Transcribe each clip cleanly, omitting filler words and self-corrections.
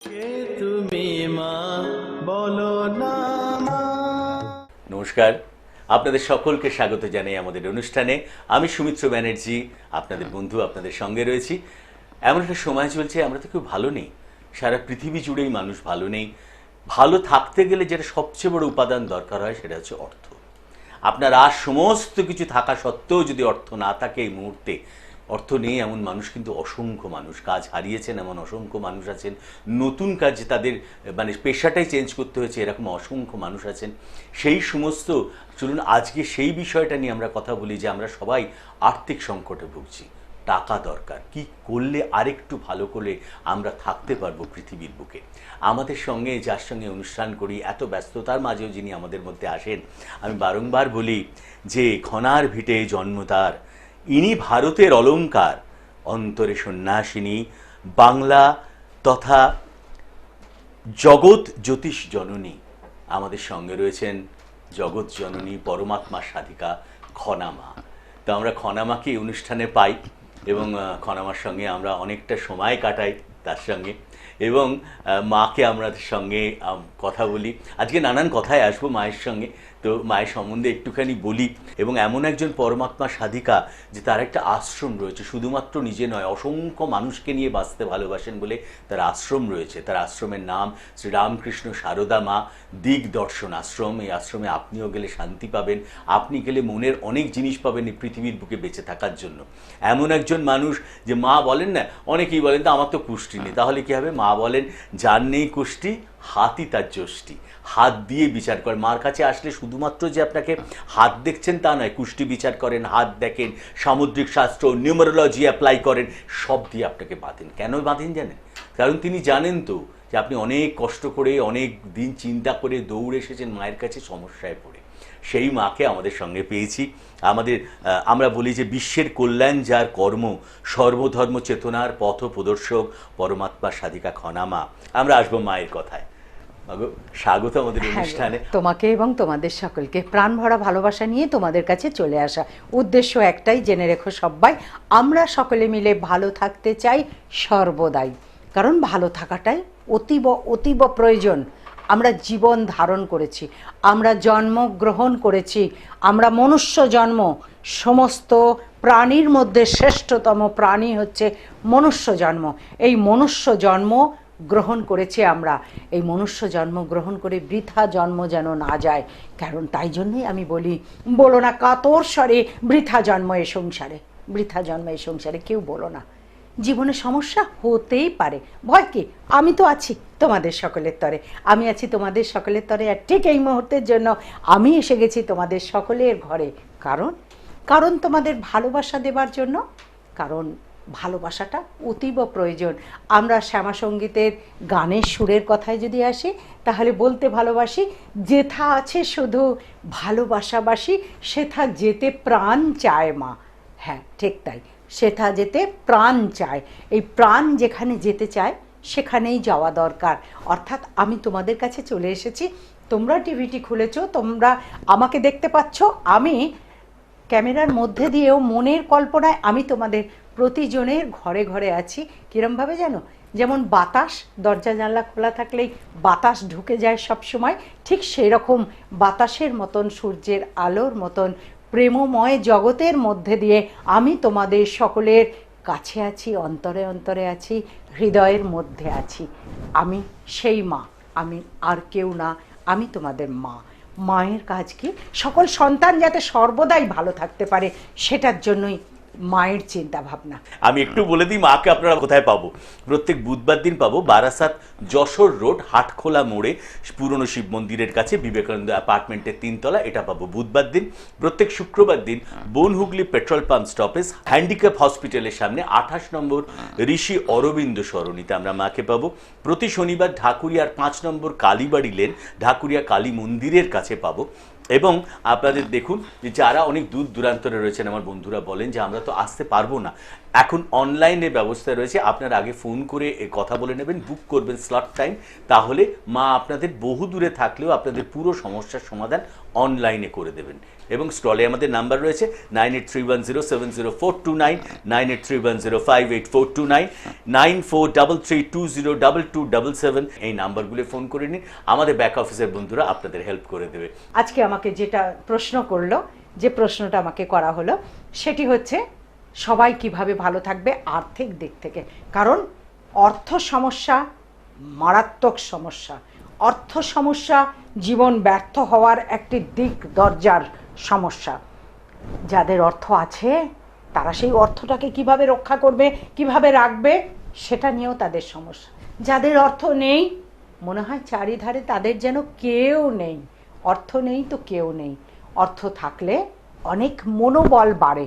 কে তুমি মা বলো না মা। নমস্কার, আপনাদের সকলকে স্বাগত জানাই আমাদের অনুষ্ঠানে। আমি সুমিত্র ব্যানার্জি, আপনাদের বন্ধু, আপনাদের সঙ্গে রয়েছি। এমন একটা সময় চলছে, আমরা তো কেউ ভালো নেই। সারা পৃথিবী জুড়েই মানুষ ভালো নেই। ভালো থাকতে গেলে যেটা সবচেয়ে বড় উপাদান দরকার হয়, সেটা হচ্ছে অর্থ। আপনার আর সমস্ত কিছু থাকা সত্ত্বেও যদি অর্থ না থাকে এই মুহূর্তে, অর্থ নেই এমন মানুষ কিন্তু অসংখ্য মানুষ, কাজ হারিয়েছেন এমন অসংখ্য মানুষ আছেন, নতুন কাজে তাদের মানে পেশাটাই চেঞ্জ করতে হয়েছে এরকম অসংখ্য মানুষ আছেন। সেই সমস্ত, চলুন আজকে সেই বিষয়টা নিয়ে আমরা কথা বলি যে আমরা সবাই আর্থিক সংকটে ভুগছি। টাকা দরকার, কি করলে আরেকটু ভালো করে আমরা থাকতে পারবো পৃথিবীর বুকে। আমাদের সঙ্গে, যার সঙ্গে অনুষ্ঠান করি, এত ব্যস্ততার মাঝেও যিনি আমাদের মধ্যে আসেন, আমি বারংবার বলি যে খনার ভিটে জন্ম তার, ইনি ভারতের অলংকার, অন্তরে সন্ন্যাসিনী, বাংলা তথা জগৎ জ্যোতিষ জননী। আমাদের সঙ্গে রয়েছেন জগৎ জননী পরমাত্মা সাধিকা খনামা। তো আমরা খনামাকে এই অনুষ্ঠানে পাই এবং খনামার সঙ্গে আমরা অনেকটা সময় কাটাই তার সঙ্গে, এবং মাকে আমাদের সঙ্গে কথা বলি। আজকে নানান কথায় আসবো মায়ের সঙ্গে, তো মায়ের সম্বন্ধে একটুখানি বলি। এবং এমন একজন পরমাত্মা সাধিকা যে তার একটা আশ্রম রয়েছে, শুধুমাত্র নিজে নয়, অসংখ্য মানুষকে নিয়ে বাঁচতে ভালোবাসেন বলে তার আশ্রম রয়েছে। তার আশ্রমের নাম শ্রীরামকৃষ্ণ সারদা মা দিগদর্শন আশ্রম। এই আশ্রমে আপনিও গেলে শান্তি পাবেন, আপনি গেলে মনের অনেক জিনিস পাবেন এই পৃথিবীর বুকে বেঁচে থাকার জন্য। এমন একজন মানুষ যে মা বলেন না, অনেকেই বলেন তো আমার তো কুষ্টি নেই, তাহলে কি হবে? মা বলেন যার নেই কুষ্টি হাতই তার যষ্টি। হাত দিয়ে বিচার করেন। মার কাছে আসলে শুধুমাত্র যে আপনাকে হাত দেখছেন তা নয়, কুষ্টি বিচার করেন, হাত দেখেন, সামুদ্রিক শাস্ত্র, নিউমারোলজি অ্যাপ্লাই করেন, সব দিয়ে আপনাকে বাঁধেন। কেন বাঁধেন জানেন? কারণ তিনি জানেন তো যে আপনি অনেক কষ্ট করে, অনেক দিন চিন্তা করে দৌড়ে এসেছেন মায়ের কাছে সমস্যায় পড়ে। সেই মাকে আমাদের সঙ্গে পেয়েছি। আমরা বলি যে বিশ্বের কল্যাণ যার কর্ম, সর্বধর্ম চেতনার পথ প্রদর্শক পরমাত্মা সাধিকা খনামা। আমরা আসবো মায়ের কথায়। স্বাগত আমাদের অনুষ্ঠানে। তোমাকে এবং তোমাদের সকলকে প্রাণ ভরা ভালোবাসা নিয়ে তোমাদের কাছে চলে আসা। উদ্দেশ্য একটাই, জেনে রেখো সবাই, আমরা সকলে মিলে ভালো থাকতে চাই সর্বদাই। কারণ ভালো থাকাটাই অতীব অতীব প্রয়োজন। আমরা জীবন ধারণ করেছি, আমরা জন্মগ্রহণ করেছি, আমরা মনুষ্য জন্ম। সমস্ত প্রাণীর মধ্যে শ্রেষ্ঠতম প্রাণী হচ্ছে মনুষ্য জন্ম। এই মনুষ্য জন্ম গ্রহণ করেছি আমরা। এই মনুষ্য জন্ম গ্রহণ করে বৃথা জন্ম যেন না যায়। কারণ তাই জন্যই আমি বলো না কাতর স্বরে, বৃথা জন্ম এ সংসারে, বৃথা জন্ম এ সংসারে। কেউ বলো না। জীবনে সমস্যা হতেই পারে, ভয় কি? আমি তো আছি তোমাদের সকলের তরে, আমি আছি তোমাদের সকলের তরে। আর ঠিক এই মুহূর্তের জন্য আমি এসে গেছি তোমাদের সকলের ঘরে। কারণ তোমাদের ভালোবাসা দেবার জন্য। কারণ ভালোবাসাটা অতীব প্রয়োজন। আমরা শ্যামাসঙ্গীতের গানের সুরের কথায় যদি আসি, তাহলে বলতে ভালোবাসি, যেথা আছে শুধু ভালোবাসাবাসী, সেথা যেতে প্রাণ চায় মা। হ্যাঁ, ঠিক তাই, সেথা যেতে প্রাণ চায়। এই প্রাণ যেখানে যেতে চায় সেখানেই যাওয়া দরকার। অর্থাৎ আমি তোমাদের কাছে চলে এসেছি। তোমরা টিভিটি খুলেছো, তোমরা আমাকে দেখতে পাচ্ছ। আমি ক্যামেরার মধ্যে দিয়েও মনের কল্পনায় আমি তোমাদের প্রতিজনের ঘরে ঘরে আছি। কীরমভাবে জানো? যেমন বাতাস, দরজা জানলা খোলা থাকলেই বাতাস ঢুকে যায় সব সময়, ঠিক সেই রকম বাতাসের মতন, সূর্যের আলোর মতন প্রেমময় জগতের মধ্যে দিয়ে আমি তোমাদের সকলের কাছে আছি, অন্তরে অন্তরে আছি, হৃদয়ের মধ্যে আছি। আমি সেই মা, আমি আর কেউ না, আমি তোমাদের মা। মায়ের কাজ কি? সকল সন্তান যাতে সর্বদাই ভালো থাকতে পারে, সেটার জন্যই মায়ের চিন্তা ভাবনা। আমি একটু বলে দিই মাকে আপনারা কোথায় পাবো। প্রত্যেক বুধবার দিন পাবো বারাসাত যশোর রোড হাটখোলা মোড়ে, পুরনো শিব মন্দিরের কাছে, বিবেকানন্দ অ্যাপার্টমেন্টের 3 তলা, এটা পাবো বুধবার দিন। প্রত্যেক শুক্রবার দিন Bonhooghly petrol pump stoppage handicap হসপিটালের সামনে 28 নম্বর ঋষি অরবিন্দ সরণিতে আমরা মাকে পাবো। প্রতি শনিবার ঢাকুরিয়ার 5 নম্বর কালীবাড়ি লেন, ঢাকুরিয়া কালী মন্দিরের কাছে পাবো। এবং আপনাদের দেখুন যে যারা অনেক দূর দূরান্তরে রয়েছেন আমার বন্ধুরা বলেন যে আমরা তো আসতে পারবো না, এখন অনলাইনে ব্যবস্থা রয়েছে, আপনারা আগে ফোন করে কথা বলে নেবেন, বুক করবেন স্লট টাইম, তাহলে মা আপনাদের বহু দূরে থাকলেও আপনাদের পুরো সমস্যার সমাধান অনলাইনে করে দেবেন। এবং স্টলে আমাদের নাম্বার রয়েছে 9831070429, 9831058429, 9433202277। এই নাম্বারগুলো ফোন করে নিন, আমাদের ব্যাক অফিসের বন্ধুরা আপনাদের হেল্প করে দেবে। আজকে আমাকে যেটা প্রশ্ন করলো, যে প্রশ্নটা আমাকে করা হলো, সেটি হচ্ছে সবাই কিভাবে ভালো থাকবে আর্থিক দিক থেকে। কারণ অর্থ সমস্যা মারাত্মক সমস্যা, অর্থ সমস্যা জীবন ব্যর্থ হওয়ার একটি দিক দরজার সমস্যা। যাদের অর্থ আছে তারা সেই অর্থটাকে কিভাবে রক্ষা করবে, কিভাবে রাখবে, সেটা নিয়েও তাদের সমস্যা। যাদের অর্থ নেই, মনে হয় চারিধারে তাদের যেন কেউ নেই। অর্থ নেই তো কেউ নেই। অর্থ থাকলে অনেক মনোবল বাড়ে,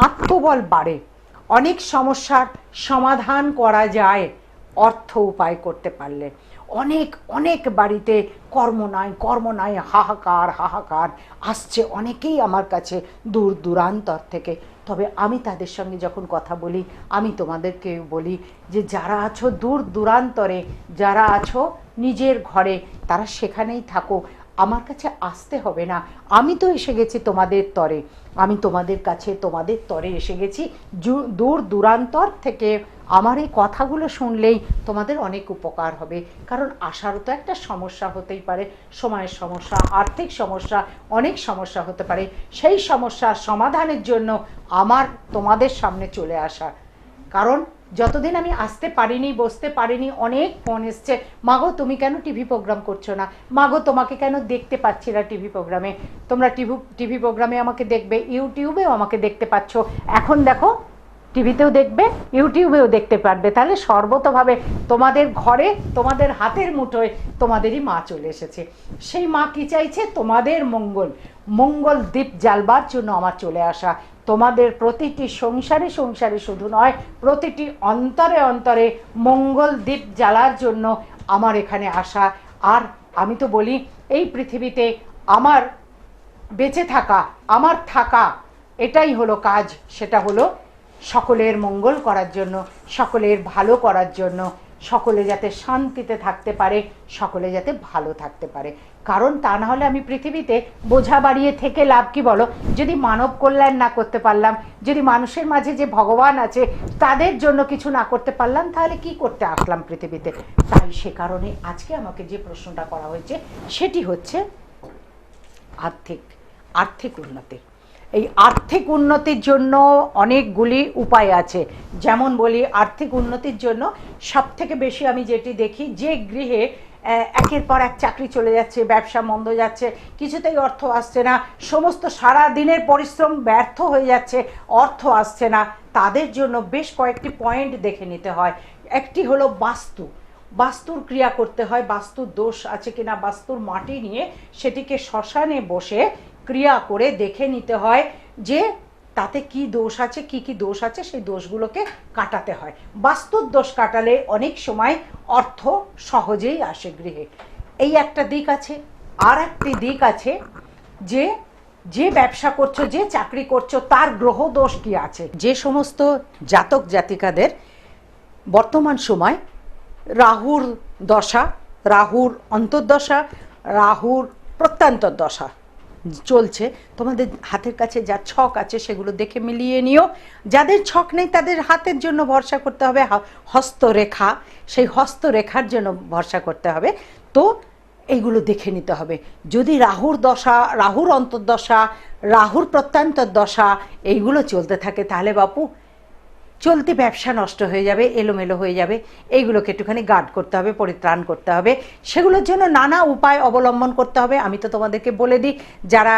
আত্মবল বাড়ে, অনেক সমস্যার সমাধান করা যায় অর্থ উপায় করতে পারলে। অনেক অনেক বাড়িতে কর্ম নাই, হাহাকার হাহাকার আসছে অনেকেই আমার কাছে দূর দূরান্তর থেকে। তবে আমি তাদের সঙ্গে যখন কথা বলি, আমি তোমাদেরকে বলি যে যারা আছো দূর দূরান্তরে, যারা আছো নিজের ঘরে, তারা সেখানেই থাকো, আমার কাছে আসতে হবে না। আমি তো এসে গেছি তোমাদের তরে, আমি তোমাদের কাছে তোমাদের তরে এসে গেছি। দূর দূরান্তর থেকে আমার এই কথাগুলো শুনলেই তোমাদের অনেক উপকার হবে। কারণ আসারও তো একটা সমস্যা হতেই পারে, সময়ের সমস্যা, আর্থিক সমস্যা, অনেক সমস্যা হতে পারে। সেই সমস্যার সমাধানের জন্য আমার তোমাদের সামনে চলে আসা। কারণ যতদিন আমি আসতে পারিনি, বসতে পারিনি, অনেক ফোন এসছে, মাগো তুমি কেন টিভি প্রোগ্রাম করছো না, মাগো তোমাকে কেন দেখতে পাচ্ছি না টিভি প্রোগ্রামে। তোমরা টিভি প্রোগ্রামে আমাকে দেখবে, ইউটিউবেও আমাকে দেখতে পাচ্ছ, এখন দেখো টিভিতেও দেখবে, ইউটিউবেও দেখতে পারবে। তাহলে সর্বতভাবে তোমাদের ঘরে, তোমাদের হাতের মুঠোয় তোমাদেরই মা চলে এসেছে। সেই মা কি চাইছে? তোমাদের মঙ্গল দ্বীপ জ্বালবার জন্য আমার চলে আসা। তোমাদের প্রতিটি সংসারে সংসারে শুধু নয়, প্রতিটি অন্তরে অন্তরে মঙ্গল দ্বীপ জ্বালার জন্য আমার এখানে আসা। আর আমি তো বলি, এই পৃথিবীতে আমার বেঁচে থাকা, আমার থাকা, এটাই হলো কাজ। সেটা হলো সকলের মঙ্গল করার জন্য, সকলের ভালো করার জন্য, সকলে যাতে শান্তিতে থাকতে পারে, সকলে যাতে ভালো থাকতে পারে। কারণ তা না হলে আমি পৃথিবীতে বোঝা বাড়িয়ে থেকে লাভ কি বলো? যদি মানব কল্যাণ না করতে পারলাম, যদি মানুষের মাঝে যে ভগবান আছে তাদের জন্য কিছু না করতে পারলাম, তাহলে কি করতে আসলাম পৃথিবীতে? তাই সে কারণে আজকে আমাকে যে প্রশ্নটা করা হয়েছে সেটি হচ্ছে আর্থিক উন্নতি। এই আর্থিক উন্নতির জন্য অনেকগুলি উপায় আছে। যেমন বলি, আর্থিক উন্নতির জন্য সবথেকে বেশি আমি যেটি দেখি, যে গৃহে একের পর এক চাকরি চলে যাচ্ছে, ব্যবসা মন্দ যাচ্ছে, কিছুতেই অর্থ আসছে না, সমস্ত সারা দিনের পরিশ্রম ব্যর্থ হয়ে যাচ্ছে, অর্থ আসছে না, তাদের জন্য বেশ কয়েকটি পয়েন্ট দেখে নিতে হয়। একটি হলো বাস্তুর ক্রিয়া করতে হয়। বাস্তুর দোষ আছে কিনা, বাস্তুর মাটি নিয়ে সেটিকে শ্মশানে বসে ক্রিয়া করে দেখে নিতে হয় যে তাতে কি দোষ আছে, কি দোষ আছে, সেই দোষগুলোকে কাটাতে হয়। বাস্তুর দোষ কাটালে অনেক সময় অর্থ সহজেই আসে গৃহে। এই একটা দিক আছে। আর একটি দিক আছে যে ব্যবসা করছো, যে চাকরি করছো, তার গ্রহ দোষ কি আছে। যে সমস্ত জাতক জাতিকাদের বর্তমান সময় রাহুর দশা, রাহুর অন্তর্দশা, রাহুর প্রত্যন্তর দশা চলছে, তোমাদের হাতের কাছে যা ছক আছে সেগুলো দেখে মিলিয়ে নিও। যাদের ছক নেই তাদের হাতের জন্য ভরসা করতে হবে, হস্তরেখা, সেই হস্তরেখার জন্য ভরসা করতে হবে। তো এইগুলো দেখে নিতে হবে। যদি রাহুর দশা, রাহুর অন্তর্দশা, রাহুর প্রত্যন্তর দশা এইগুলো চলতে থাকে, তাহলে বাপু চলতি ব্যবসা নষ্ট হয়ে যাবে, এলোমেলো হয়ে যাবে। এইগুলোকে একটুখানি গার্ড করতে হবে, পরিত্রাণ করতে হবে। সেগুলোর জন্য নানা উপায় অবলম্বন করতে হবে। আমি তো তোমাদেরকে বলে দিই, যারা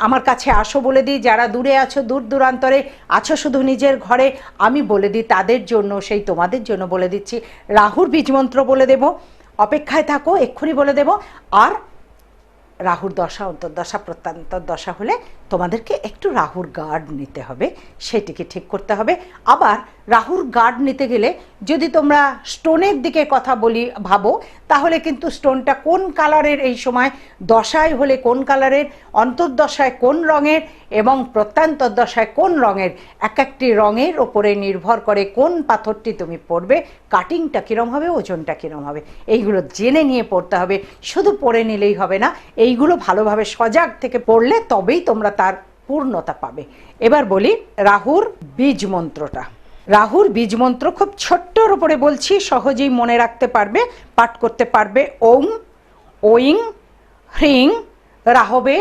আমার কাছে আসো বলে দিই, যারা দূরে আছো, দূর দূরান্তরে আছো শুধু নিজের ঘরে, আমি বলে দিই তাদের জন্য, সেই তোমাদের জন্য বলে দিচ্ছি। রাহুর বীজমন্ত্র বলে দেব, অপেক্ষায় থাকো, এক্ষুনি বলে দেব। আর রাহুর দশা, অন্তর্দশা, প্রত্যন্তর দশা হলে তোমাদেরকে একটু রাহুর গার্ড নিতে হবে, সেটিকে ঠিক করতে হবে। আবার রাহুর গার্ড নিতে গেলে যদি তোমরা স্টোনের দিকে কথা বলি ভাবো, তাহলে কিন্তু স্টোনটা কোন কালারের, এই সময় দশায় হলে কোন কালারের, অন্তর্দশায় কোন রঙের এবং প্রত্যন্তর্দশায় কোন রঙের, এক একটি রঙের ওপরে নির্ভর করে কোন পাথরটি তুমি পড়বে, কাটিংটা কীরম হবে, ওজনটা কীরম হবে, এইগুলো জেনে নিয়ে পড়তে হবে। শুধু পড়ে নিলেই হবে না, এইগুলো ভালোভাবে সজাগ থেকে পড়লে তবেই তোমরা তার পূর্ণতা পাবে। এবার বলি রাহুর বীজ মন্ত্রটা। রাহুর বীজ মন্ত্র খুব ছোট্টর উপরে বলছি, সহজেই মনে রাখতে পারবে, পাঠ করতে পারবে। ওং ওইং হ্রিং রাহবে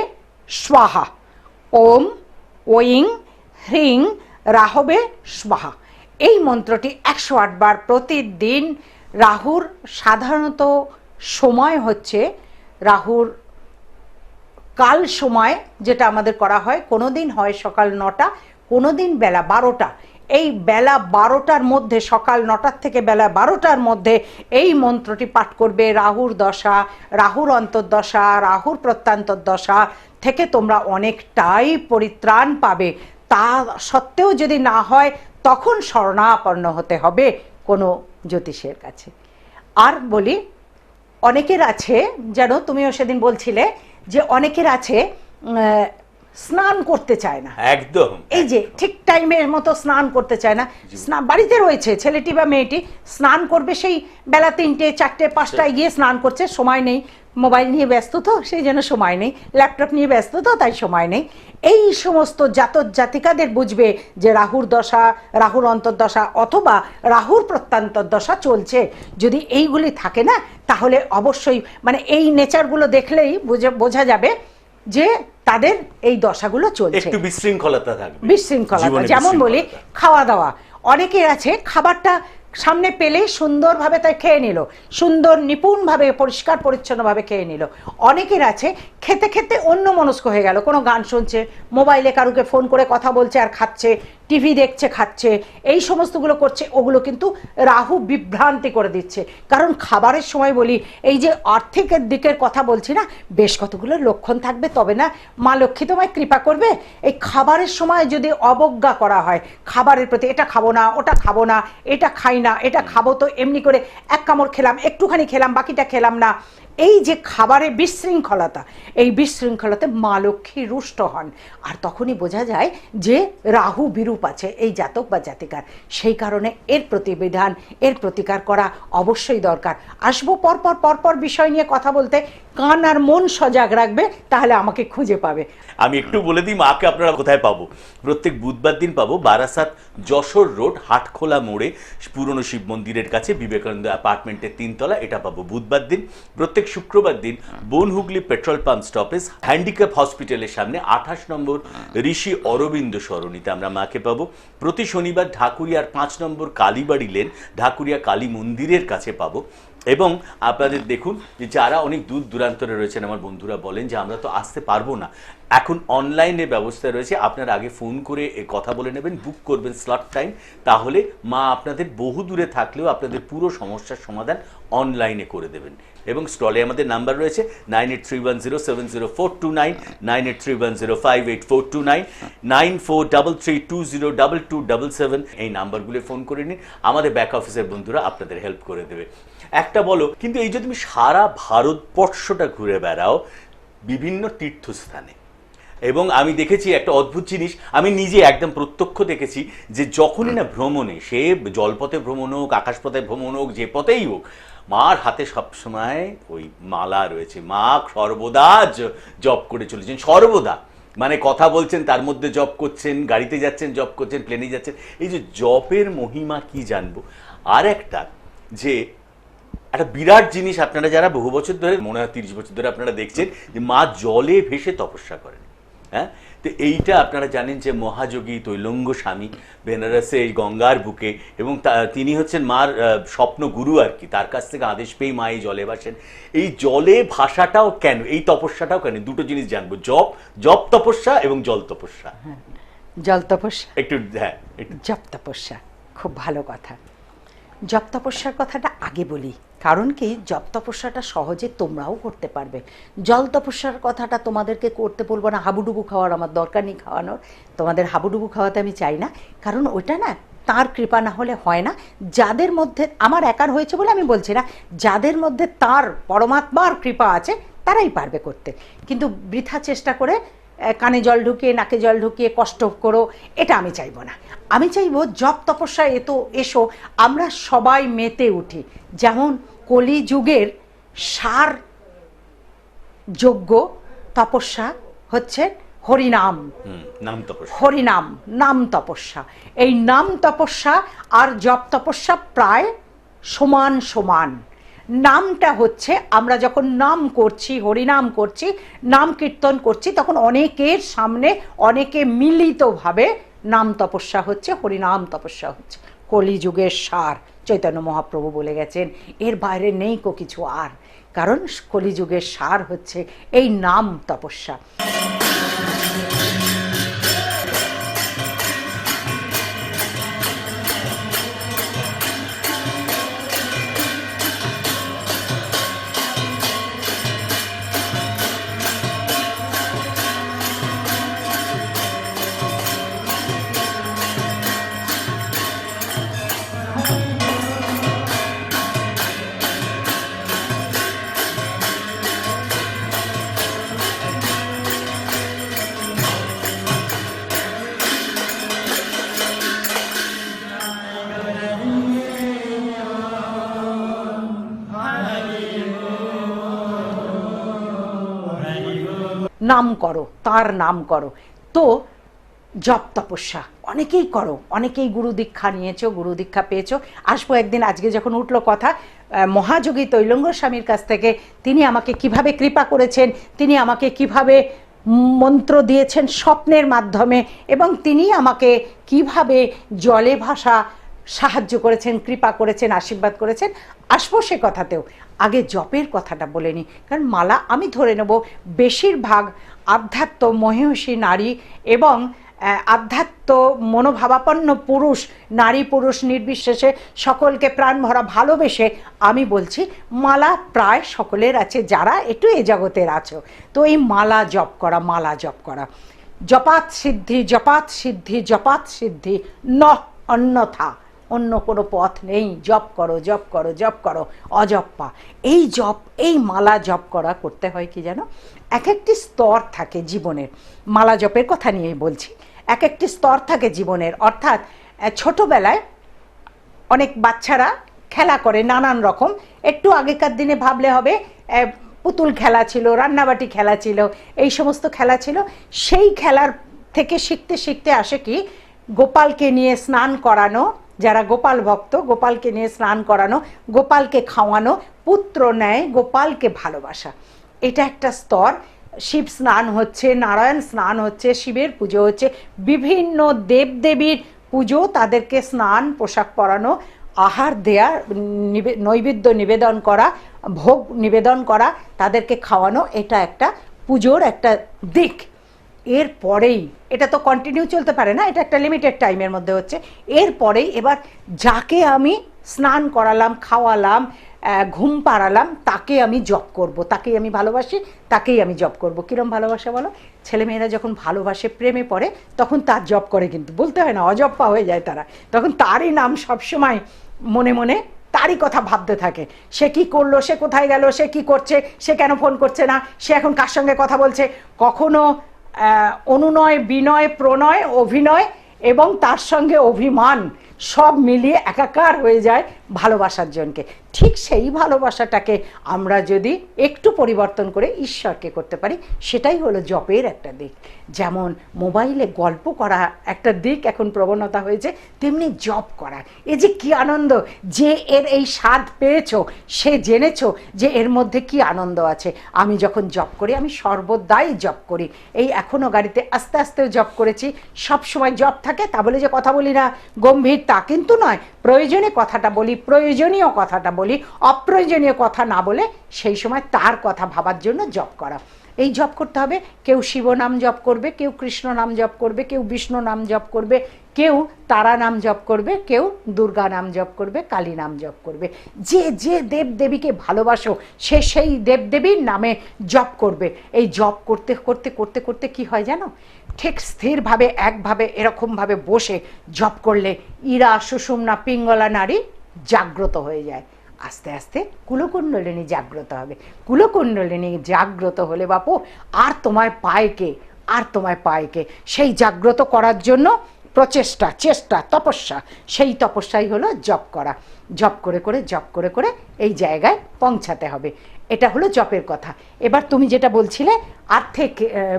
স্বাহা। ওম ওইং হ্রিং রাহবে স্বাহা। এই মন্ত্রটি 108 বার প্রতিদিন। রাহুর সাধারণত সময় হচ্ছে, রাহুর কাল সময় যেটা আমাদের করা হয়, কোনো দিন হয় সকাল 9টা, কোনো দিন বেলা 12টা। এই বেলা 12টার মধ্যে, সকাল 9টার থেকে বেলা 12টার মধ্যে এই মন্ত্রটি পাঠ করবে। রাহুর দশা, রাহুর অন্তর্দশা, রাহুর প্রত্যন্তর্দশা থেকে তোমরা অনেকটাই পরিত্রাণ পাবে। তা সত্ত্বেও যদি না হয়, তখন শরণাপন্ন হতে হবে কোনো জ্যোতিষের কাছে। আর বলি, অনেকের আছে, যেন তুমিও সেদিন বলছিলে যে অনেকের আছে স্নান করতে চায় না, একদম এই যে ঠিক টাইমের মতো স্নান করতে চায় না। স্নান বাড়িতে রয়েছে, ছেলেটি বা মেয়েটি স্নান করবে সেই বেলা 3টে 4টে 5টায় গিয়ে স্নান করছে, সময় নেই, মোবাইল নিয়ে ব্যস্ত তো সেই জন্য সময় নেই, ল্যাপটপ নিয়ে ব্যস্ত তো তাই সময় নেই। এই সমস্ত জাতক জাতিকাদের বুঝবে যে রাহুর দশা, রাহুর অন্তর্দশা অথবা রাহুর প্রত্যন্তর্দশা চলছে। যদি এইগুলি থাকে না, তাহলে অবশ্যই মানে এই নেচারগুলো দেখলেই বোঝা যাবে যে তাদের এই দশাগুলো চলছে। একটু বিশৃঙ্খলতা থাকবে, বিশৃঙ্খলতা। যেমন বলি খাওয়া দাওয়া, অনেকের আছে খাবারটা সামনে পেলে সুন্দরভাবে তাই খেয়ে নিল, সুন্দর নিপুণভাবে পরিষ্কার পরিচ্ছন্নভাবে খেয়ে নিল। অনেকের আছে খেতে খেতে অন্য মনস্ক হয়ে গেল, কোনো গান শুনছে, মোবাইলে কারুকে ফোন করে কথা বলছে আর খাচ্ছে, টিভি দেখছে খাচ্ছে, এই সমস্তগুলো করছে। ওগুলো কিন্তু রাহু বিভ্রান্তি করে দিচ্ছে। কারণ খাবারের সময় বলি, এই যে আর্থিক দিকের কথা বলছি না, বেশ কতগুলো লক্ষণ থাকবে, তবে না মা লক্ষ্মী তোমায় কৃপা করবে। এই খাবারের সময় যদি অবজ্ঞা করা হয়, খাবারের প্রতি এটা খাবো না, ওটা খাবো না, এটা খাই না, এটা খাবো তো এমনি করে এক কামড় খেলাম, একটুখানি খেলাম, বাকিটা খেলাম না, এই যে খাবারের বিশৃঙ্খলতা, এই বিশৃঙ্খলাতে মা লক্ষ্মী রুষ্ট হন। আর তখনই বোঝা যায় যে রাহু বিরূপ আছে এই জাতক বা জাতিকার। সেই কারণে এর প্রতিবিধান, এর প্রতিকার করা অবশ্যই দরকার। আসবো পরপর বিষয় নিয়ে কথা বলতে, কান আর মন সজাগ রাখবে, তাহলে আমাকে খুঁজে পাবে। আমি একটু বলে দিই মাকে আপনারা কোথায় পাবো। প্রত্যেক বুধবার দিন পাবো বারাসাত যশোর রোড হাটখোলা মোড়ে পুরনো শিব মন্দিরের কাছে বিবেকানন্দ অ্যাপার্টমেন্টের 3 তলা, এটা পাবো বুধবার দিন। প্রত্যেক শুক্রবার দিন Bonhooghly petrol pump stoppage handicap হসপিটালের সামনে 28 নম্বর ঋষি অরবিন্দ সরণিতে আমরা মাকে পাবো। প্রতি শনিবার ঢাকুরিয়ার 5 নম্বর কালীবাড়ি লেন ঢাকুরিয়া কালী মন্দিরের কাছে পাবো। এবং আপনাদের দেখুন যে যারা অনেক দূর দূরান্তরে রয়েছেন আমার বন্ধুরা বলেন যে আমরা তো আসতে পারবো না, এখন অনলাইনে ব্যবস্থা রয়েছে। আপনারা আগে ফোন করে কথা বলে নেবেন, বুক করবেন স্লট টাইম, তাহলে মা আপনাদের বহু দূরে থাকলেও আপনাদের পুরো সমস্যার সমাধান অনলাইনে করে দেবেন। এবং স্টলে আমাদের নাম্বার রয়েছে 9831070429, 9831058429, 9433202277। এই নাম্বারগুলো ফোন করে নিন, আমাদের ব্যাক অফিসের বন্ধুরা আপনাদের হেল্প করে দেবে। একটা বলো, কিন্তু এই যে তুমি সারা ভারতবর্ষটা ঘুরে বেড়াও বিভিন্ন তীর্থস্থানে, এবং আমি দেখেছি একটা অদ্ভুত জিনিস, আমি নিজে একদম প্রত্যক্ষ দেখেছি যে যখনই না ভ্রমণে, সে জলপথে ভ্রমণ হোক, আকাশপথে ভ্রমণ হোক, যে পথেই হোক, মার হাতে সবসময় ওই মালা রয়েছে। মা সর্বদা জপ করে চলেছেন, সর্বদা, মানে কথা বলছেন তার মধ্যে জপ করছেন, গাড়িতে যাচ্ছেন জপ করছেন, প্লেনে যাচ্ছেন। এই যে জপের মহিমা কি জানবো। আর একটা যে একটা বিরাট জিনিস, আপনারা যারা বহু বছর ধরে, মনে হয় 30 বছর ধরে আপনারা দেখছেন যে মা জলে ভেসে তপস্যা করেন। হ্যাঁ, তো এইটা আপনারা জানেন যে মহাযোগী তৈলঙ্গ স্বামী বেনারসে এই গঙ্গার বুকে, এবং তিনি হচ্ছেন মার স্বপ্ন গুরু আর কি, তার কাছ থেকে আদেশ পেয়ে মা এই জলে ভাসেন। এই জলে ভাষাটাও কেন, এই তপস্যাটাও কেন, দুটো জিনিস জানবো, জপ তপস্যা এবং জল তপস্যা। জল তপস্যা একটু, হ্যাঁ, জপ তপস্যা খুব ভালো কথা। জপ তপস্যার কথাটা আগে বলি, কারণ কি, জপ তপস্যাটা সহজে তোমরাও করতে পারবে। জল তপস্যার কথাটা তোমাদেরকে করতে বলবো না, হাবুডুবু খাওয়ার আমার দরকার নেই খাওয়ানোর, তোমাদের হাবুডুবু খাওয়াতে আমি চাই না, কারণ ওইটা না তার কৃপা না হলে হয় না। যাদের মধ্যে, আমার একার হয়েছে বলে আমি বলছি না, যাদের মধ্যে তার পরমাত্মার কৃপা আছে তারাই পারবে করতে। কিন্তু বৃথা চেষ্টা করে কানে জল ঢুকিয়ে নাকে জল ঢুকিয়ে কষ্ট করো, এটা আমি চাইবো না। আমি চাইবো জপ তপস্যা এসো আমরা সবাই মেতে উঠি। যেমন কলিযুগের সার যোগ্য তপস্যা হচ্ছে হরিনাম, হরিনাম নাম তপস্যা। এই নাম তপস্যা আর জপ তপস্যা প্রায় সমান সমান। নামটা হচ্ছে আমরা যখন নাম করছি, হরিনাম করছি, নাম কীর্তন করছি, তখন অনেকের সামনে অনেকে মিলিতভাবে নাম তপস্যা হচ্ছে, হরিনাম তপস্যা হচ্ছে। কলিযুগের সার চৈতন্য মহাপ্রভু বলে গেছেন, এর বাইরে নেই কো কিছু আর। কারণ কলিযুগের সার হচ্ছে এই নাম তপস্যা। নাম করো, তার নাম করো। তো জপ তপস্যা অনেকেই করো, অনেকেই গুরু দীক্ষা নিয়েছো, গুরু দীক্ষা পেয়েছো। আসবো একদিন, আজকে যখন উঠলো কথা, মহাযোগী তৈলঙ্গ স্বামীর কাছ থেকে তিনি আমাকে কিভাবে কৃপা করেছেন, তিনি আমাকে কিভাবে মন্ত্র দিয়েছেন স্বপ্নের মাধ্যমে, এবং তিনি আমাকে কিভাবে জলে ভাসা সাহায্য করেছেন, কৃপা করেছেন, আশীর্বাদ করেছেন, আসবো সে কথাতেও। আগে জপের কথাটা বলে নিই, কারণ মালা আমি ধরে নেব বেশিরভাগ আধ্যাত্ম মহিষী নারী এবং আধ্যাত্ম মনোভাবাপন্ন পুরুষ, নারী পুরুষ নির্বিশেষে সকলকে প্রাণ ভরা ভালোবেসে আমি বলছি, মালা প্রায় সকলের আছে যারা একটু এ জগতের আছো। তো এই মালা জপ করা, মালা জপ করা, জপাত সিদ্ধি, জপাত সিদ্ধি, জপাত সিদ্ধি ন অন্যথা, অন্য কোনো পথ নেই। জপ করো, জপ করো, জপ করো, অজপ্পা। এই জপ, এই মালা জপ করা করতে হয় কি জানো, এক একটি স্তর থাকে জীবনের। মালা জপের কথা নিয়েই বলছি, এক একটি স্তর থাকে জীবনের। অর্থাৎ ছোটবেলায় অনেক বাচ্চারা খেলা করে নানান রকম, একটু আগেকার দিনে ভাবলে হবে পুতুল খেলা ছিল, রান্নাবাটি খেলা ছিল, এই সমস্ত খেলা ছিল। সেই খেলার থেকে শিখতে শিখতে আসে কি, গোপালকে নিয়ে স্নান করানো, যারা গোপাল ভক্ত, গোপালকে নিয়ে স্নান করানো, গোপালকে খাওয়ানো, পুত্র নেয় গোপালকে ভালোবাসা, এটা একটা স্তর। শিব স্নান হচ্ছে, নারায়ণ স্নান হচ্ছে, শিবের পুজো হচ্ছে, বিভিন্ন দেবদেবীর পুজো, তাদেরকে স্নান, পোশাক পরানো, আহার দেয়া, নৈবেদ্য নিবেদন করা, ভোগ নিবেদন করা, তাদেরকে খাওয়ানো, এটা একটা পুজোর একটা দিক। এরপরেই, এটা তো কন্টিনিউ চলতে পারে না, এটা একটা লিমিটেড টাইমের মধ্যে হচ্ছে। এরপরেই এবার যাকে আমি স্নান করালাম, খাওয়ালাম, ঘুম পাড়ালাম, তাকে আমি জপ করব, তাকেই আমি ভালোবাসি, তাকেই আমি জপ করব। কিরম ভালোবাসা বলো? ছেলেমেয়েরা যখন ভালোবাসে, প্রেমে পড়ে, তখন তার জপ করে, কিন্তু বলতে হয় না, অজপ্পা হয়ে যায় তারা। তখন তারই নাম সবসময় মনে মনে, তারই কথা ভাবতে থাকে। সে কি করলো, সে কোথায় গেল, সে কি করছে, সে কেন ফোন করছে না, সে এখন কার সঙ্গে কথা বলছে। কখনো অনুনয়, বিনয়, প্রণয়, অভিনয় এবং তার সঙ্গে অভিমান সব মিলিয়ে একাকার হয়ে যায় ভালোবাসার জনকে। ঠিক সেই ভালোবাসাটাকে আমরা যদি একটু পরিবর্তন করে ঈশ্বরকে করতে পারি, সেটাই হলো জপের একটা দিক। যেমন মোবাইলে গল্প করা একটা দিক এখন প্রবণতা হয়েছে, তেমনি জপ করা। এ যে কি আনন্দ, যে এর এই স্বাদ পেয়েছো, সে জেনেছো যে এর মধ্যে কি আনন্দ আছে। আমি যখন জপ করি, আমি সর্বদাই জপ করি। এই এখনও গাড়িতে আস্তে আস্তেও জপ করেছি। সব সময় জপ থাকে তা বলে যে কথা বলি না, গম্ভীর, তা কিন্তু নয়। প্রয়োজনে কথাটা বলি, প্রয়োজনীয় কথাটা বলি, অপ্রয়োজনীয় কথা না বলে সেই সময় তার কথা ভাবার জন্য জপ করা। এই জপ করতে হবে। কেউ শিব নাম জপ করবে, কেউ কৃষ্ণ নাম জপ করবে, কেউ বিষ্ণু নাম জপ করবে, কেউ তারা নাম জপ করবে, কেউ দুর্গা নাম জপ করবে, কালী নাম জপ করবে। যে যে দেব দেবীকে ভালোবাসো সে সেই দেব দেবীর নামে জপ করবে। এই জপ করতে করতে করতে করতে কি হয় জানো, ঠিক স্থিরভাবে একভাবে এরকমভাবে বসে জপ করলে ইরা সুষুম্না পিঙ্গলা নাড়ী জাগ্রত হয়ে যায়। আস্তে আস্তে কুলকুণ্ডলিনী জাগ্রত হবে। কুলকুণ্ডলিনী জাগ্রত হলে বাপু আর তোমায় পায়কে, আর তোমায় পায়কে। সেই জাগ্রত করার জন্য প্রচেষ্টা, চেষ্টা, তপস্যা, সেই তপস্যাই হলো জপ করা। জপ করে করে জপ করে করে এই জায়গায় পৌঁছাতে হবে। এটা হলো জপের কথা। এবার তুমি যেটা বলছিলে আর্থিক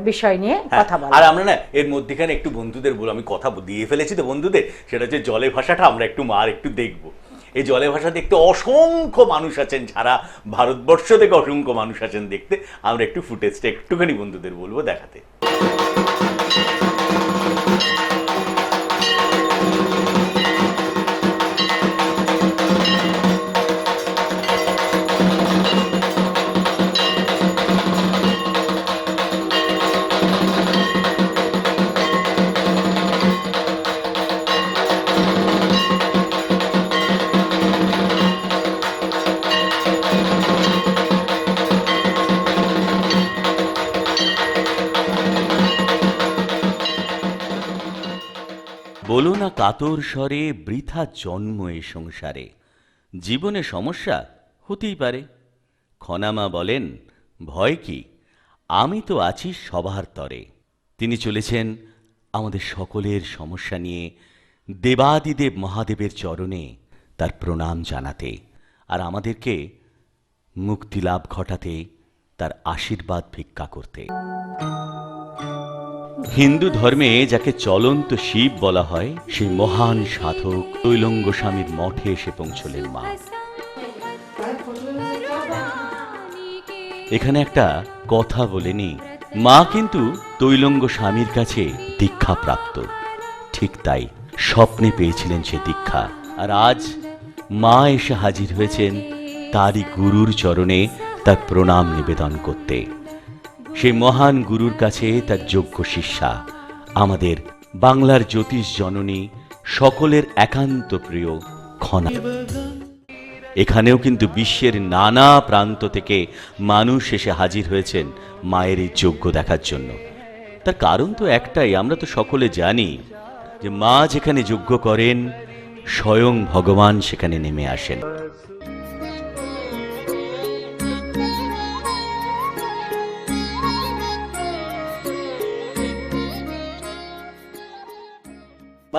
বিষয় নিয়ে কথা বলো। আর আমরা না এর মধ্যেখানে একটু বন্ধুদের বলো, আমি কথা দিয়ে ফেলেছি তো বন্ধুদের, সেটা হচ্ছে জলে ভাষাটা আমরা একটু মার একটু দেখবো। এই জলে ভাষা দেখতে অসংখ্য মানুষ আছেন, সারা ভারতবর্ষ থেকে অসংখ্য মানুষ আছেন দেখতে। আমরা একটু ফুটেজটা একটুখানি বন্ধুদের বলবো দেখাতে। বলো না কাতর স্বরে বৃথা জন্ম এ সংসারে, জীবনে সমস্যা হতেই পারে। খনামা বলেন ভয় কি, আমি তো আছি সবার তরে। তিনি চলেছেন আমাদের সকলের সমস্যা নিয়ে দেবাদিদেব মহাদেবের চরণে তার প্রণাম জানাতে, আর আমাদেরকে মুক্তিলাভ ঘটাতে তার আশীর্বাদ ভিক্ষা করতে। হিন্দু ধর্মে যাকে চলন্ত শিব বলা হয়, সেই মহান সাধক তৈলঙ্গ স্বামীর মঠে এসে পৌঁছলেন মা। এখানে একটা কথা বলে নি, মা কিন্তু তৈলঙ্গ স্বামীর কাছে দীক্ষা প্রাপ্ত। ঠিক তাই, স্বপ্নে পেয়েছিলেন সে দীক্ষা, আর আজ মা এসে হাজির হয়েছেন তারই গুরুর চরণে তার প্রণাম নিবেদন করতে। সেই মহান গুরুর কাছে তার যোগ্য শিষ্যা, আমাদের বাংলার জ্যোতিষ জননী, সকলের একান্ত প্রিয় খনা। এখানেও কিন্তু বিশ্বের নানা প্রান্ত থেকে মানুষ এসে হাজির হয়েছেন মায়ের এই যজ্ঞ দেখার জন্য। তার কারণ তো একটাই, আমরা তো সকলে জানি যে মা যেখানে যজ্ঞ করেন স্বয়ং ভগবান সেখানে নেমে আসেন।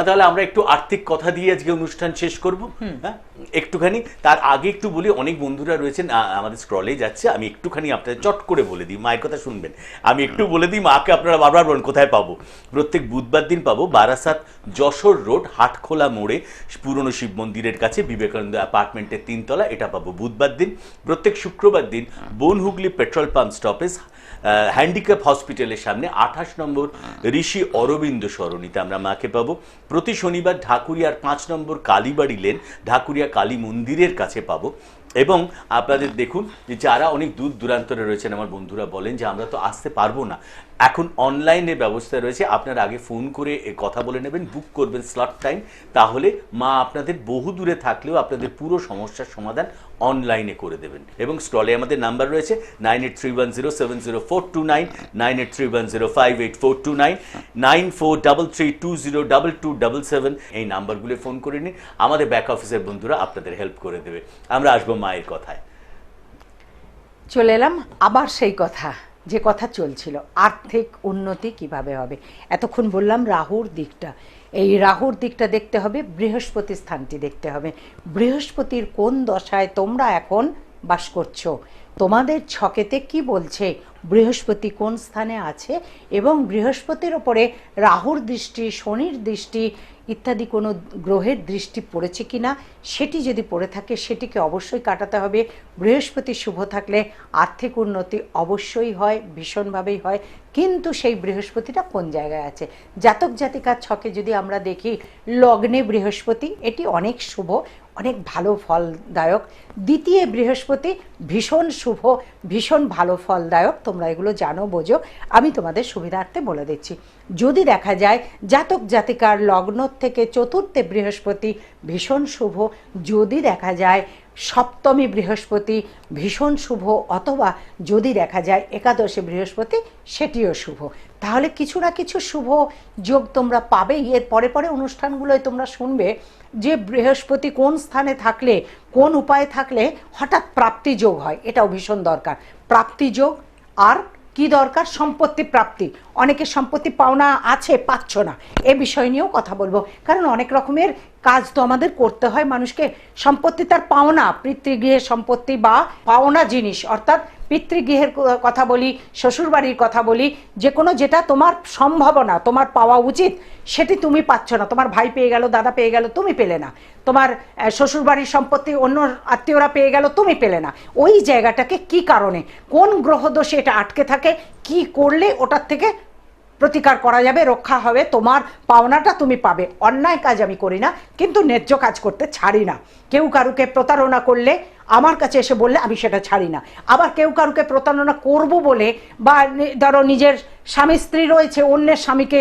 তাহলে আমরা একটু আর্থিক কথা দিয়ে আজকে অনুষ্ঠান শেষ করব। হ্যাঁ, একটুখানি তার আগে একটু বলি, অনেক বন্ধুরা রয়েছেন আমাদের স্ক্রলে যাচ্ছে, আমি একটুখানি আপনাদের চট করে বলে দিই, মায়ের কথা শুনবেন। আমি একটু বলে দিই, মাকে আপনারা বারবার বলেন কোথায় পাবো। প্রত্যেক বুধবার দিন পাবো বারাসাত যশোর রোড হাটখোলা মোড়ে পুরনো শিব মন্দিরের কাছে বিবেকানন্দ অ্যাপার্টমেন্টের 3 তলা, এটা পাবো বুধবার দিন। প্রত্যেক শুক্রবার দিন Bonhooghly petrol pump stoppage handicap হসপিটালের সামনে 28 নম্বর ঋষি অরবিন্দ সরণিতে আমরা মাকে পাবো। প্রতি শনিবার ঢাকুরিয়ার 5 নম্বর কালীবাড়ি লেন ঢাকুরিয়া কালী মন্দিরের কাছে পাবো। এবং আপনাদের দেখুন যে যারা অনেক দূর দূরান্তরে রয়েছেন আমার বন্ধুরা বলেন যে আমরা তো আসতে পারবো না, এখন অনলাইনে ব্যবস্থা রয়েছে। আপনারা আগে ফোন করে কথা বলে নেবেন, বুক করবেন স্লট টাইম, তাহলে মা আপনাদের বহু দূরে থাকলেও আপনাদের পুরো সমস্যার সমাধান অনলাইনে করে দেবেন। এবং স্টলে আমাদের নাম্বার রয়েছে 9831070429, 9831058429, 9433202277। এই নাম্বারগুলো ফোন করে নিন, আমাদের ব্যাক অফিসের বন্ধুরা আপনাদের হেল্প করে দেবে। আমরা আসবো মায়ের কথায়। চলে এলাম আবার সেই কথা, যে কথা চলছিল আর্থিক উন্নতি কিভাবে হবে। এতক্ষণ বললাম রাহুর দিকটা, এই রাহুর দিকটা দেখতে হবে, বৃহস্পতি স্থানটি দেখতে হবে। বৃহস্পতির কোন দশায় তোমরা এখন বাস করছো, তোমাদের ছকেতে কি বলছে, বৃহস্পতি কোন স্থানে আছে, এবং বৃহস্পতির ওপরে রাহুর দৃষ্টি, শনির দৃষ্টি ইত্যাদি কোনো গ্রহের দৃষ্টি পড়েছে কি না, সেটি যদি পড়ে থাকে সেটিকে অবশ্যই কাটাতে হবে। বৃহস্পতি শুভ থাকলে আর্থিক উন্নতি অবশ্যই হয়, ভীষণভাবেই হয়। কিন্তু সেই বৃহস্পতিটা কোন জায়গায় আছে, জাতক জাতিকার ছকে যদি আমরা দেখি লগ্নে বৃহস্পতি, এটি অনেক শুভ, অনেক ভালো ফলদায়ক। দ্বিতীয় বৃহস্পতি ভীষণ শুভ, ভীষণ ভালো ফলদায়ক, তোমরা এগুলো জানো বোঝো, আমি তোমাদের সুবিধার্থে বলে দিচ্ছি। যদি দেখা যায় জাতক জাতিকার লগ্ন থেকে চতুর্থে বৃহস্পতি ভীষণ শুভ, যদি দেখা যায় সপ্তমী বৃহস্পতি ভীষণ শুভ, অথবা যদি দেখা যায় একাদশে বৃহস্পতি সেটিও শুভ, তাহলে কিছু না কিছু শুভ যোগ তোমরা পাবেই। এর পরে পরে অনুষ্ঠানগুলোয় তোমরা শুনবে যে বৃহস্পতি কোন স্থানে থাকলে, কোন উপায়ে থাকলে হঠাৎ প্রাপ্তি যোগ হয়, এটাও ভীষণ দরকার। প্রাপ্তি যোগ আর কি দরকার? সম্পত্তি প্রাপ্তি। অনেকের সম্পত্তি পাওনা আছে, পাচ্ছ না, এ বিষয় নিয়েও কথা বলবো, কারণ অনেক রকমের কাজ তো আমাদের করতে হয় মানুষকে। সম্পত্তি তার পাওনা, পিতৃগৃহের সম্পত্তি বা পাওনা জিনিস, অর্থাৎ পিতৃগৃহের কথা বলি, শ্বশুরবাড়ির কথা বলি, যে কোনো যেটা তোমার সম্ভাবনা, তোমার পাওয়া উচিত, সেটি তুমি পাচ্ছ না। তোমার ভাই পেয়ে গেল, দাদা পেয়ে গেল, তুমি পেলে না। তোমার শ্বশুরবাড়ির সম্পত্তি অন্য আত্মীয়রা পেয়ে গেল, তুমি পেলে না। ওই জায়গাটাকে কি কারণে, কোন গ্রহদোষে এটা আটকে থাকে, কি করলে ওটার থেকে প্রতিকার করা যাবে, রক্ষা হবে, তোমার পাওনাটা তুমি পাবে। অন্যায় কাজ আমি করি না, কিন্তু ন্যায্য কাজ করতে ছাড়ি না। কেউ কারুকে প্রতারণা করলে আমার কাছে এসে বললে আমি সেটা ছাড়ি না। আবার কেউ কারুকে প্রতারণা করব বলে, বা ধরো নিজের স্বামী স্ত্রী রয়েছে, অন্যের স্বামীকে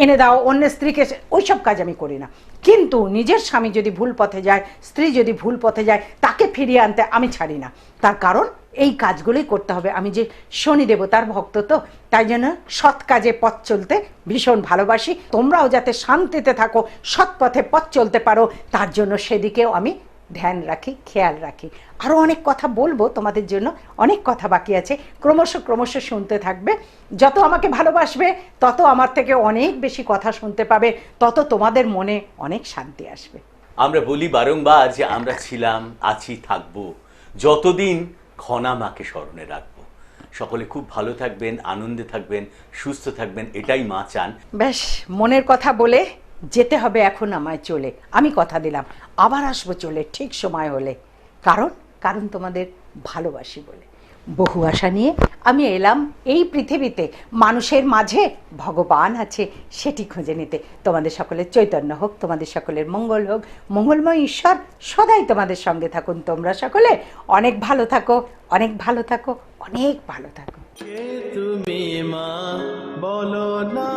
এনে দাও, অন্যের স্ত্রীকে, ওইসব কাজ আমি করি না। কিন্তু নিজের স্বামী যদি ভুল পথে যায়, স্ত্রী যদি ভুল পথে যায়, তাকে ফিরিয়ে আনতে আমি ছাড়ি না। তার কারণ এই কাজগুলোই করতে হবে। আমি যে শনি দেবতার ভক্ত, তো তাই জন্য সৎ কাজে পথ চলতে ভীষণ ভালোবাসি। তোমরাও যাতে শান্তিতে থাকো, সৎ পথে পথ চলতে পারো, তার জন্য সেদিকেও আমি ধ্যান রাখি, খেয়াল রাখি। আরও অনেক কথা বলবো তোমাদের জন্য, অনেক কথা বাকি আছে, ক্রমশ শুনতে থাকবে। যত আমাকে ভালোবাসবে তত আমার থেকে অনেক বেশি কথা শুনতে পাবে, তত তোমাদের মনে অনেক শান্তি আসবে। আমরা বলি বারংবার যে আমরা ছিলাম, আছি, থাকবো, যতদিন ঘনা মাকে স্মরণে রাখবো। সকলে খুব ভালো থাকবেন, আনন্দে থাকবেন, সুস্থ থাকবেন, এটাই মা চান। বেশ, মনের কথা বলে যেতে হবে এখন আমায় চলে। আমি কথা দিলাম আবার আসবো চলে, ঠিক সময় হলে। কারণ তোমাদের ভালোবাসি বলে। বহু আশা নিয়ে আমি এলাম এই পৃথিবীতে, মানুষের মাঝে ভগবান আছে সেটি খুঁজে নিতে। তোমাদের সকলের চৈতন্য হোক, তোমাদের সকলের মঙ্গল হোক, মঙ্গলময় ঈশ্বর সদাই তোমাদের সঙ্গে থাকুন। তোমরা সকলে অনেক ভালো থাকো, অনেক ভালো থাকো, অনেক ভালো থাকো। কে তুমি মা বলো না।